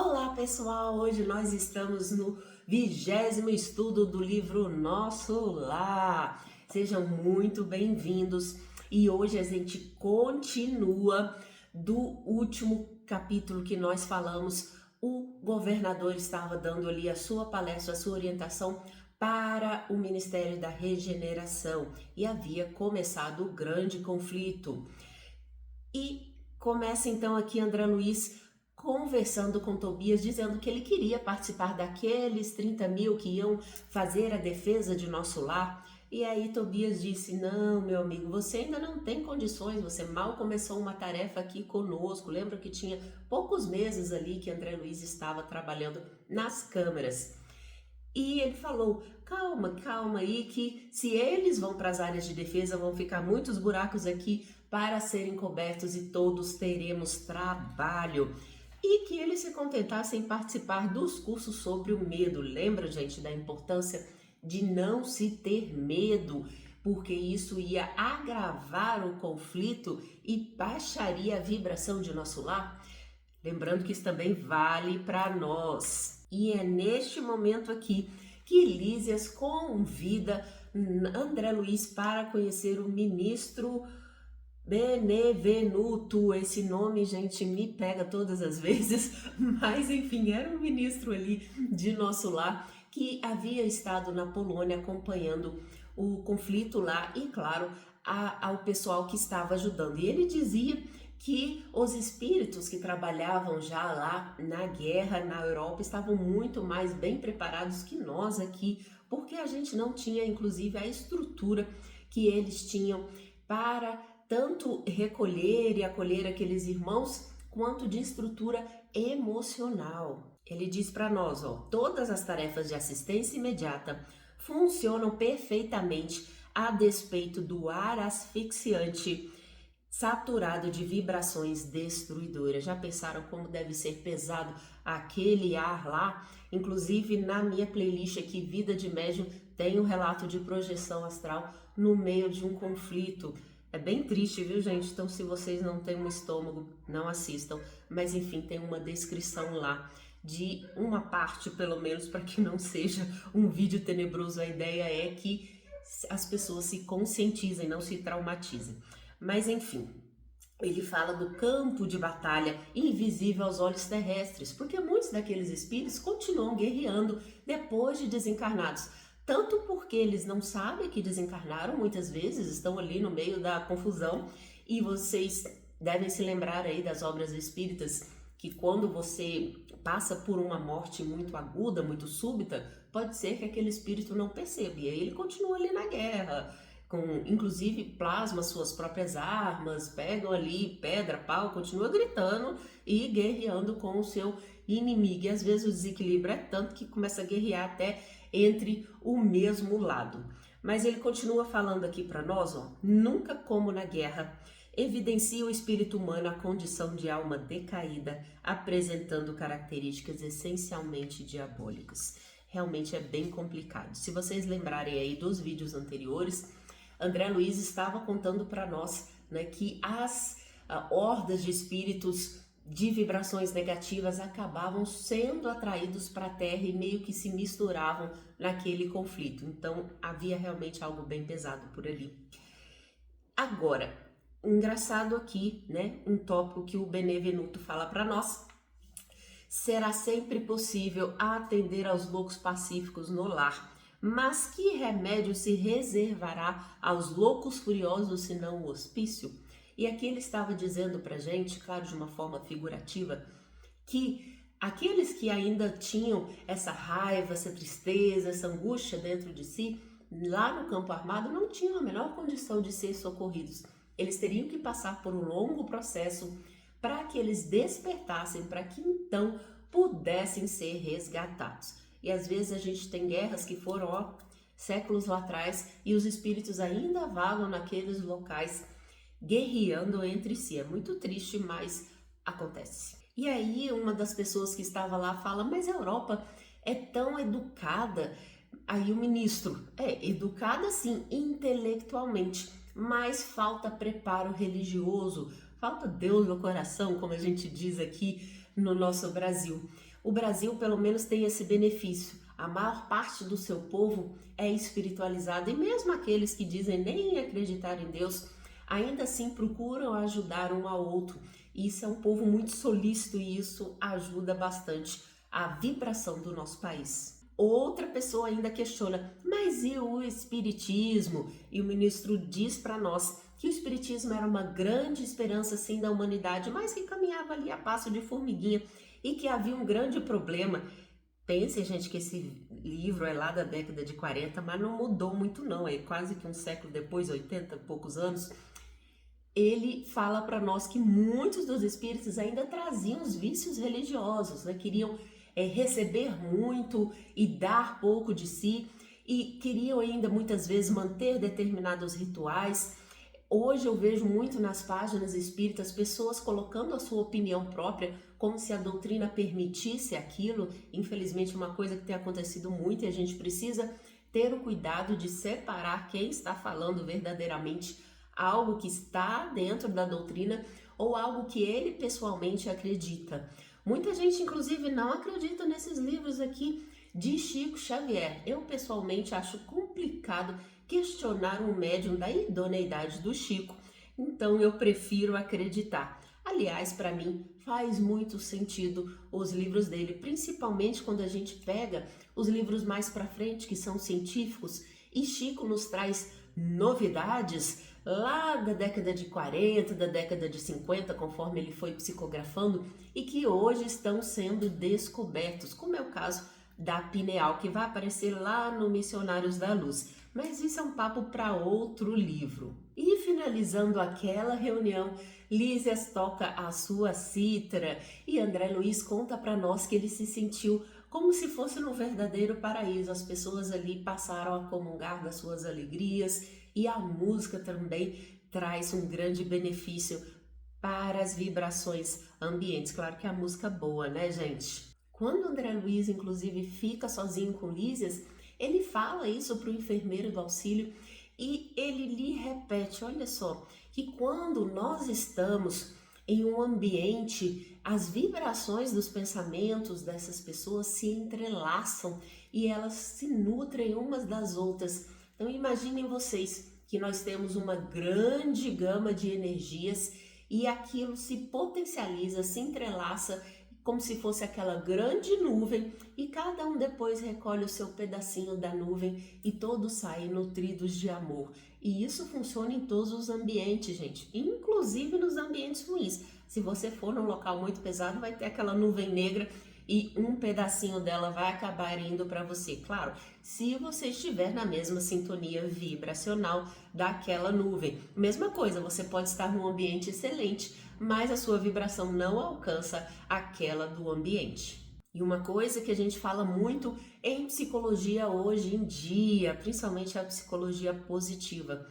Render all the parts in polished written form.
Olá pessoal, hoje nós estamos no 20º estudo do livro Nosso Lar. Sejam muito bem-vindos e hoje a gente continua do último capítulo que nós falamos. O governador estava dando ali a sua palestra, a sua orientação para o Ministério da Regeneração e havia começado o grande conflito. E começa então aqui André Luiz conversando com Tobias, dizendo que ele queria participar daqueles 30 mil que iam fazer a defesa de Nosso Lar. E aí Tobias disse: não, meu amigo, você ainda não tem condições, você mal começou uma tarefa aqui conosco. Lembra que tinha poucos meses ali que André Luiz estava trabalhando nas câmeras. E ele falou: calma aí, que se eles vão para as áreas de defesa, vão ficar muitos buracos aqui para serem cobertos e todos teremos trabalho. E que eles se contentassem em participar dos cursos sobre o medo. Lembra, gente, da importância de não se ter medo, porque isso ia agravar o conflito e baixaria a vibração de nosso lar? Lembrando que isso também vale para nós. E é neste momento aqui que Lísias convida André Luiz para conhecer o ministro Benevenuto. Esse nome, gente, me pega todas as vezes, mas enfim, era um ministro ali de Nosso Lar que havia estado na Polônia acompanhando o conflito lá e, claro, ao pessoal que estava ajudando. E ele dizia que os espíritos que trabalhavam já lá na guerra na Europa estavam muito mais bem preparados que nós aqui, porque a gente não tinha, inclusive, a estrutura que eles tinham para tanto recolher e acolher aqueles irmãos, quanto de estrutura emocional. Ele diz para nós, todas as tarefas de assistência imediata funcionam perfeitamente a despeito do ar asfixiante saturado de vibrações destruidoras. Já pensaram como deve ser pesado aquele ar lá? Inclusive na minha playlist aqui, Vida de Médium, tem um relato de projeção astral no meio de um conflito. É bem triste, viu, gente? Então, se vocês não têm um estômago, não assistam. Mas, enfim, tem uma descrição lá de uma parte, pelo menos, para que não seja um vídeo tenebroso. A ideia é que as pessoas se conscientizem, não se traumatizem. Mas, enfim, ele fala do campo de batalha invisível aos olhos terrestres, porque muitos daqueles espíritos continuam guerreando depois de desencarnados. Tanto porque eles não sabem que desencarnaram, muitas vezes estão ali no meio da confusão, e vocês devem se lembrar aí das obras espíritas, que quando você passa por uma morte muito aguda, muito súbita, pode ser que aquele espírito não perceba, e aí ele continua ali na guerra, inclusive plasma suas próprias armas, pegam ali pedra, pau, continua gritando e guerreando com o seu inimigo. E às vezes o desequilíbrio é tanto que começa a guerrear até entre o mesmo lado. Mas ele continua falando aqui para nós, nunca como na guerra, evidencia o espírito humano a condição de alma decaída, apresentando características essencialmente diabólicas. Realmente é bem complicado. Se vocês lembrarem aí dos vídeos anteriores, André Luiz estava contando para nós, né, que as hordas de espíritos de vibrações negativas acabavam sendo atraídos para a Terra e meio que se misturavam naquele conflito. Então havia realmente algo bem pesado por ali. Agora, engraçado aqui, né, um tópico que o Benevenuto fala para nós: será sempre possível atender aos loucos pacíficos no lar, mas que remédio se reservará aos loucos furiosos senão o hospício? E aqui ele estava dizendo pra gente, claro, de uma forma figurativa, que aqueles que ainda tinham essa raiva, essa tristeza, essa angústia dentro de si, lá no campo armado, não tinham a menor condição de ser socorridos. Eles teriam que passar por um longo processo para que eles despertassem, para que então pudessem ser resgatados. E às vezes a gente tem guerras que foram séculos lá atrás e os espíritos ainda vagam naqueles locais guerreando entre si. É muito triste, mas acontece. E aí uma das pessoas que estava lá fala: mas a Europa é tão educada. Aí o ministro: é educada sim, intelectualmente, mas falta preparo religioso, falta Deus no coração, como a gente diz aqui no nosso Brasil. O Brasil, pelo menos, tem esse benefício. A maior parte do seu povo é espiritualizado e mesmo aqueles que dizem nem acreditar em Deus, ainda assim procuram ajudar um ao outro. Isso é um povo muito solícito e isso ajuda bastante a vibração do nosso país. Outra pessoa ainda questiona, mas e o espiritismo? E o ministro diz para nós que o espiritismo era uma grande esperança sim da humanidade, mas que caminhava ali a passo de formiguinha e que havia um grande problema. Pense, gente, que esse livro é lá da década de 40, mas não mudou muito não, é quase que um século depois, 80 e poucos anos. Ele fala para nós que muitos dos espíritos ainda traziam os vícios religiosos, né? Queriam receber muito e dar pouco de si, e queriam ainda muitas vezes manter determinados rituais. Hoje eu vejo muito nas páginas espíritas pessoas colocando a sua opinião própria, como se a doutrina permitisse aquilo. Infelizmente, uma coisa que tem acontecido muito, e a gente precisa ter o cuidado de separar quem está falando verdadeiramente algo que está dentro da doutrina ou algo que ele pessoalmente acredita. Muita gente, inclusive, não acredita nesses livros aqui de Chico Xavier. Eu, pessoalmente, acho complicado questionar um médium da idoneidade do Chico, então eu prefiro acreditar. Aliás, para mim, faz muito sentido os livros dele, principalmente quando a gente pega os livros mais para frente, que são científicos, e Chico nos traz novidades lá da década de 40, da década de 50, conforme ele foi psicografando, e que hoje estão sendo descobertos, como é o caso da pineal, que vai aparecer lá no Missionários da Luz. Mas isso é um papo para outro livro. E finalizando aquela reunião, Lísias toca a sua cítara e André Luiz conta para nós que ele se sentiu como se fosse no verdadeiro paraíso. As pessoas ali passaram a comungar das suas alegrias e a música também traz um grande benefício para as vibrações ambientes. Claro que a música é boa, né, gente? Quando André Luiz, inclusive, fica sozinho com Lísias, ele fala isso para o enfermeiro do auxílio e ele lhe repete, olha só, que quando nós estamos em um ambiente, as vibrações dos pensamentos dessas pessoas se entrelaçam e elas se nutrem umas das outras. Então imaginem vocês que nós temos uma grande gama de energias e aquilo se potencializa, se entrelaça como se fosse aquela grande nuvem e cada um depois recolhe o seu pedacinho da nuvem e todos saem nutridos de amor. E isso funciona em todos os ambientes, gente, inclusive nos ambientes ruins. Se você for num local muito pesado, vai ter aquela nuvem negra e um pedacinho dela vai acabar indo para você. Claro, se você estiver na mesma sintonia vibracional daquela nuvem. Mesma coisa, você pode estar num ambiente excelente, mas a sua vibração não alcança aquela do ambiente. E uma coisa que a gente fala muito em psicologia hoje em dia, principalmente a psicologia positiva.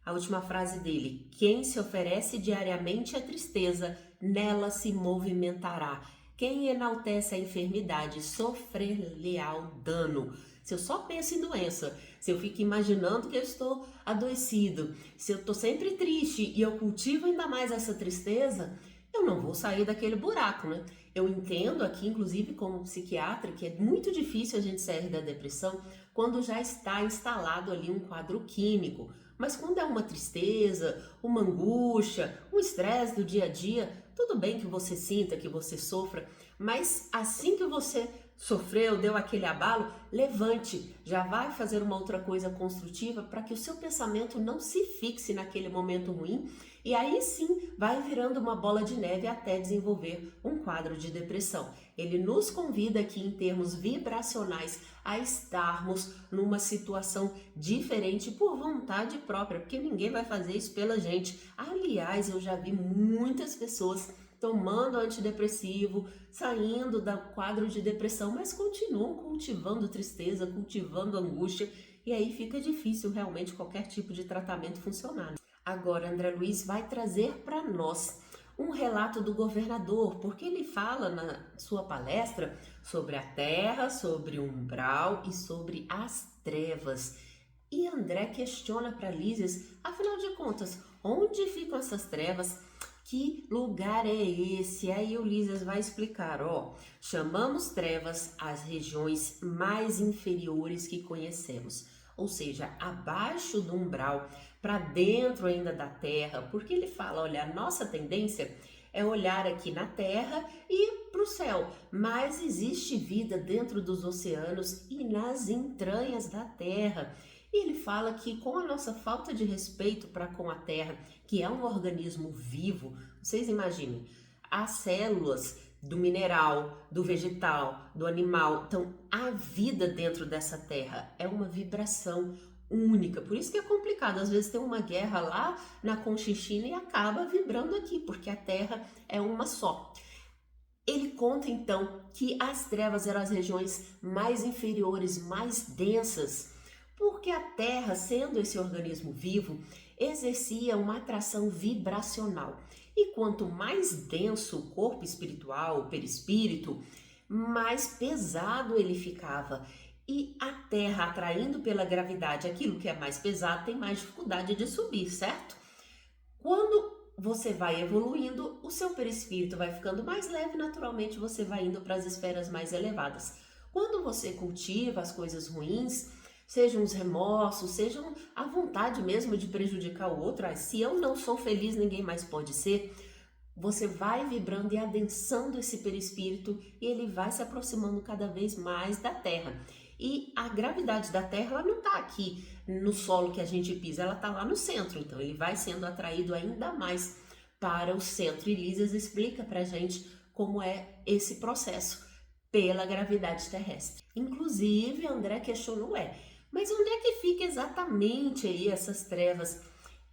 A última frase dele: quem se oferece diariamente à tristeza, nela se movimentará. Quem enaltece a enfermidade, sofrer-lhe-á o dano. Se eu só penso em doença, se eu fico imaginando que eu estou adoecido, se eu estou sempre triste e eu cultivo ainda mais essa tristeza, eu não vou sair daquele buraco, né? Eu entendo aqui, inclusive como psiquiatra, que é muito difícil a gente sair da depressão quando já está instalado ali um quadro químico. Mas quando é uma tristeza, uma angústia, um estresse do dia a dia, tudo bem que você sinta, que você sofra, mas assim que você sofreu, deu aquele abalo, levante, já vai fazer uma outra coisa construtiva para que o seu pensamento não se fixe naquele momento ruim e aí sim vai virando uma bola de neve até desenvolver um quadro de depressão. Ele nos convida aqui em termos vibracionais a estarmos numa situação diferente por vontade própria, porque ninguém vai fazer isso pela gente. Aliás, eu já vi muitas pessoas tomando antidepressivo, saindo do quadro de depressão, mas continuam cultivando tristeza, cultivando angústia, e aí fica difícil realmente qualquer tipo de tratamento funcionar. Agora, André Luiz vai trazer para nós um relato do governador, porque ele fala na sua palestra sobre a terra, sobre o umbral e sobre as trevas. E André questiona para Lísias, afinal de contas, onde ficam essas trevas? Que lugar é esse? Aí o Lísias vai explicar, ó, chamamos trevas as regiões mais inferiores que conhecemos, ou seja, abaixo do umbral, para dentro ainda da terra, porque ele fala, olha, a nossa tendência é olhar aqui na terra e para o céu, mas existe vida dentro dos oceanos e nas entranhas da terra. E ele fala que com a nossa falta de respeito para com a terra, que é um organismo vivo, vocês imaginem, as células do mineral, do vegetal, do animal, então a vida dentro dessa terra é uma vibração única, por isso que é complicado, às vezes tem uma guerra lá na Conchinchina e acaba vibrando aqui, porque a terra é uma só. Ele conta então que as trevas eram as regiões mais inferiores, mais densas, porque a Terra, sendo esse organismo vivo, exercia uma atração vibracional. E quanto mais denso o corpo espiritual, o perispírito, mais pesado ele ficava. E a Terra, atraindo pela gravidade aquilo que é mais pesado, tem mais dificuldade de subir, certo? Quando você vai evoluindo, o seu perispírito vai ficando mais leve, naturalmente você vai indo para as esferas mais elevadas. Quando você cultiva as coisas ruins, sejam os remorsos, sejam a vontade mesmo de prejudicar o outro, se eu não sou feliz, ninguém mais pode ser, você vai vibrando e adensando esse perispírito e ele vai se aproximando cada vez mais da Terra. E a gravidade da Terra, ela não está aqui no solo que a gente pisa, ela está lá no centro, então ele vai sendo atraído ainda mais para o centro. E Lísias explica para a gente como é esse processo pela gravidade terrestre. Inclusive, André questionou, mas onde é que fica exatamente aí essas trevas?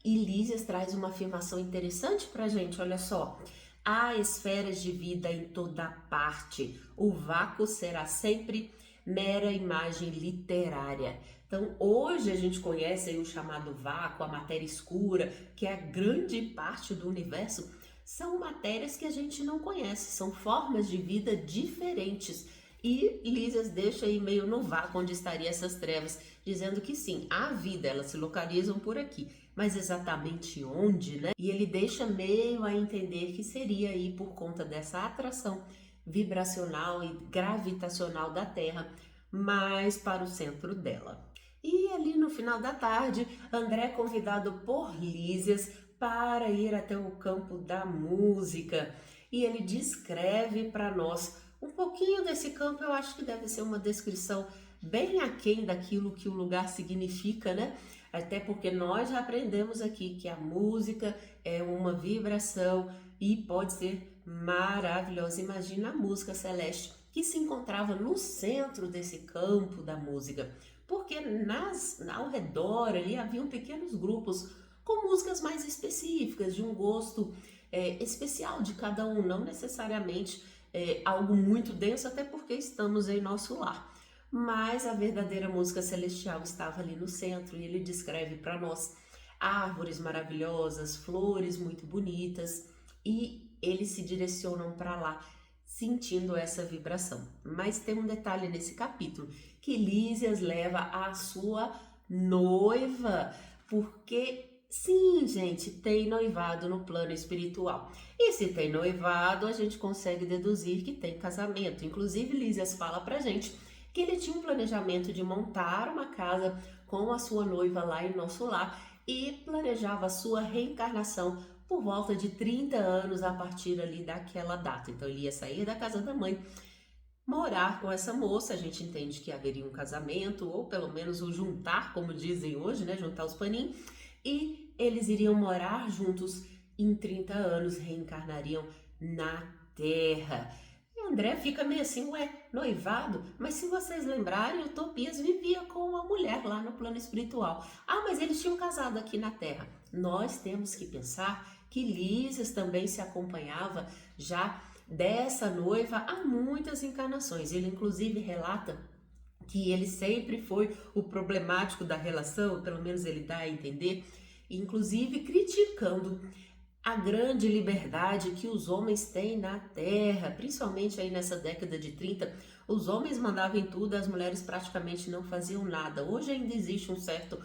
E Lísias traz uma afirmação interessante para a gente, olha só. Há esferas de vida em toda parte, o vácuo será sempre mera imagem literária. Então, hoje a gente conhece aí o chamado vácuo, a matéria escura, que é a grande parte do universo, são matérias que a gente não conhece, são formas de vida diferentes. E Lísias deixa aí meio no vácuo onde estariam essas trevas, dizendo que sim, há vida, elas se localizam por aqui, mas exatamente onde, né? E ele deixa meio a entender que seria aí por conta dessa atração vibracional e gravitacional da Terra, mais para o centro dela. E ali no final da tarde, André é convidado por Lísias para ir até o campo da música e ele descreve para nós um pouquinho desse campo. Eu acho que deve ser uma descrição bem aquém daquilo que o lugar significa, né? Até porque nós já aprendemos aqui que a música é uma vibração e pode ser maravilhosa. Imagina a música celeste que se encontrava no centro desse campo da música, porque ao redor ali haviam pequenos grupos com músicas mais específicas, de um gosto especial de cada um, não necessariamente algo muito denso, até porque estamos em nosso lar. Mas a verdadeira música celestial estava ali no centro e ele descreve para nós árvores maravilhosas, flores muito bonitas e eles se direcionam para lá sentindo essa vibração. Mas tem um detalhe nesse capítulo, que Lísias leva a sua noiva, porque sim, gente, tem noivado no plano espiritual. E se tem noivado, a gente consegue deduzir que tem casamento. Inclusive, Lísias fala pra gente que ele tinha um planejamento de montar uma casa com a sua noiva lá em nosso lar e planejava a sua reencarnação por volta de 30 anos a partir ali daquela data. Então ele ia sair da casa da mãe, morar com essa moça, a gente entende que haveria um casamento ou pelo menos o juntar, como dizem hoje, né, juntar os paninhos, e eles iriam morar juntos em 30 anos, reencarnariam na Terra. André fica meio assim, noivado? Mas se vocês lembrarem, o Tobias vivia com uma mulher lá no plano espiritual. Ah, mas eles tinham casado aqui na Terra. Nós temos que pensar que Lísias também se acompanhava já dessa noiva há muitas encarnações. Ele inclusive relata que ele sempre foi o problemático da relação, pelo menos ele dá a entender, inclusive criticando a grande liberdade que os homens têm na Terra, principalmente aí nessa década de 30, os homens mandavam em tudo, as mulheres praticamente não faziam nada. Hoje ainda existe um certo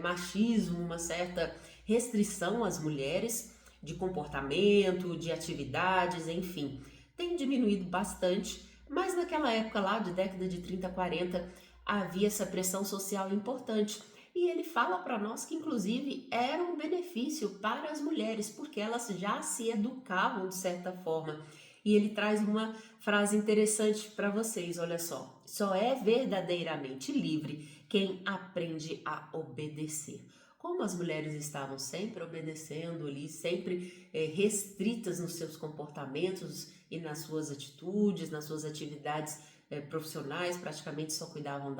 machismo, uma certa restrição às mulheres, de comportamento, de atividades, enfim. Tem diminuído bastante, mas naquela época lá, de década de 30, 40, havia essa pressão social importante. E ele fala para nós que, inclusive, era um benefício para as mulheres, porque elas já se educavam de certa forma. E ele traz uma frase interessante para vocês, olha só. Só é verdadeiramente livre quem aprende a obedecer. Como as mulheres estavam sempre obedecendo ali, sempre restritas nos seus comportamentos e nas suas atitudes, nas suas atividades profissionais, praticamente só cuidavam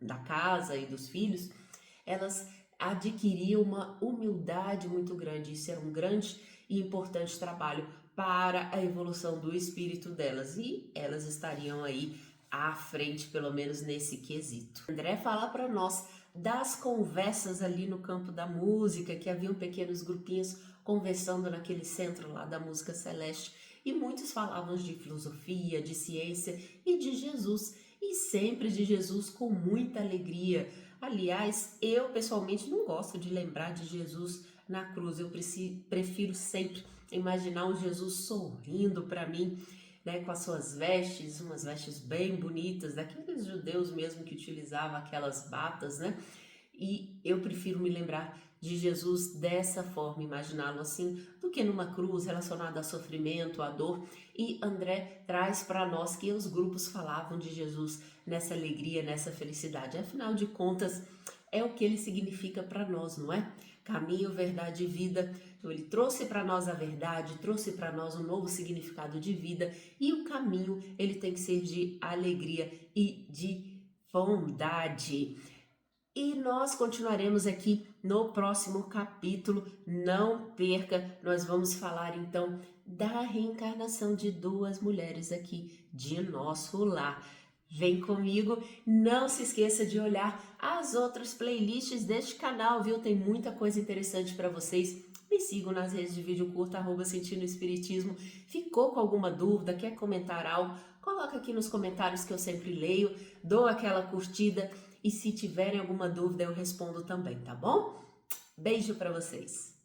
da casa e dos filhos, elas adquiriam uma humildade muito grande. Isso era um grande e importante trabalho para a evolução do espírito delas, e elas estariam aí à frente, pelo menos nesse quesito. André fala para nós das conversas ali no campo da música, que haviam pequenos grupinhos conversando naquele centro lá da música celeste, e muitos falavam de filosofia, de ciência e de Jesus, e sempre de Jesus com muita alegria. Aliás, eu pessoalmente não gosto de lembrar de Jesus na cruz, eu prefiro sempre imaginar um Jesus sorrindo para mim, né, com as suas vestes, umas vestes bem bonitas, daqueles judeus mesmo que utilizavam aquelas batas, né? E eu prefiro me lembrar de Jesus dessa forma, imaginá-lo assim, do que numa cruz relacionada a sofrimento, a dor. E André traz para nós que os grupos falavam de Jesus nessa alegria, nessa felicidade. Afinal de contas, é o que ele significa para nós, não é? Caminho, verdade e vida. Então, ele trouxe para nós a verdade, trouxe para nós um novo significado de vida, e o caminho, ele tem que ser de alegria e de bondade. E nós continuaremos aqui no próximo capítulo, não perca, nós vamos falar então da reencarnação de duas mulheres aqui de nosso lar. Vem comigo, não se esqueça de olhar as outras playlists deste canal, viu? Tem muita coisa interessante para vocês. Me sigam nas redes de vídeo curto, @Sentindo Espiritismo. Ficou com alguma dúvida, quer comentar algo? Coloca aqui nos comentários que eu sempre leio, dou aquela curtida. E se tiverem alguma dúvida, eu respondo também, tá bom? Beijo para vocês!